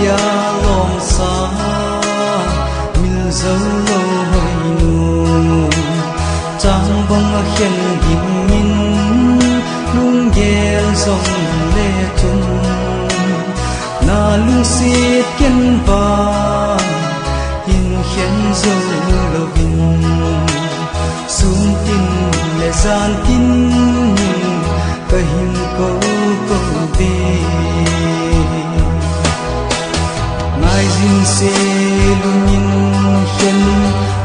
tia lom sa mil dấu lâu hồi nu trang bông khen hình in lung ghel dòng lệ chun na lung xiết kiên ba in khen dấu lâu vinh sung tin lệ gian tin cái hình câu câu đi ngài dinh se lung in khen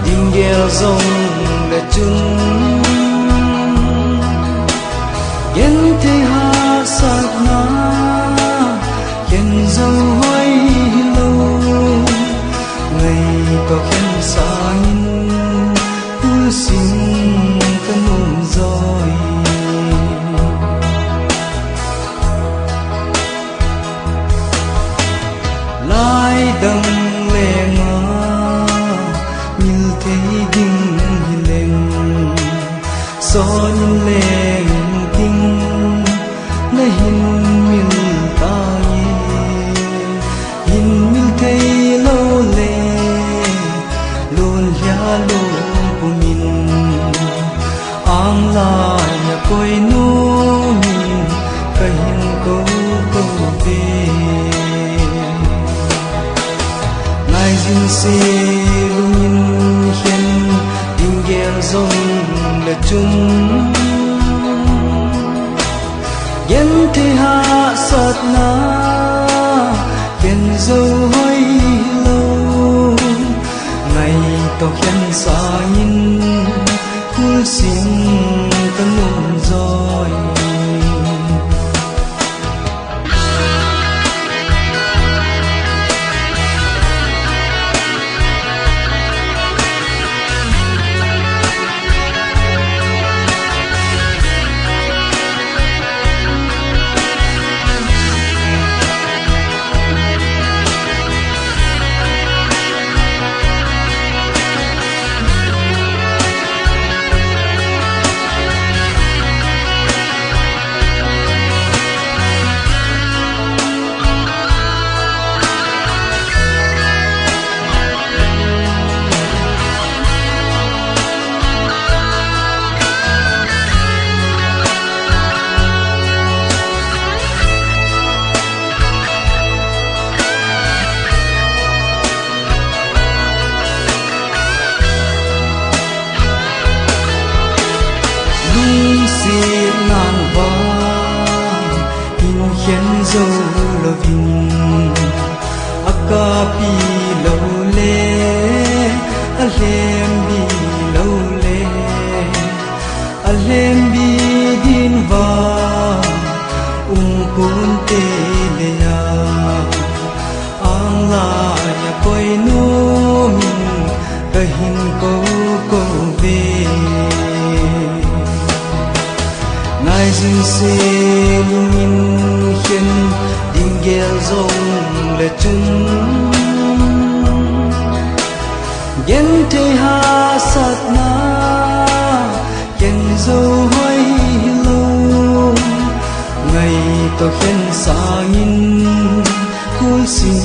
dinh ghel dòng lệ chun yen te ha sat na yen dâu hoài lâu ngày có khen sáng tu sinh tâm hồn rồi lai đằng lệ ngã như thế đinh lên son lên kinh lấy hình mình ta hình mình thấy lâu lệ luôn ya luôn của mình ang lại nhà coi nu mình cái hình câu câu về ngài dinh se luôn nhìn khen đình ghel dòng là chung yen te ha sat na yen dâu hoài lâu ngày to khen sa in khul xin tâm hồn rồi xiết ngàn vàng in khen dấu lâu vinh akapi lâu lệ alem bi lâu lệ alem bi din va kun te le ya ang la ya koi nu min cái hình câu câu về ngài dinh se lung in khen đình ghel dòng lệ chung yen te ha sat na yen dâu hoài lâu ngày to khen sa in khul xin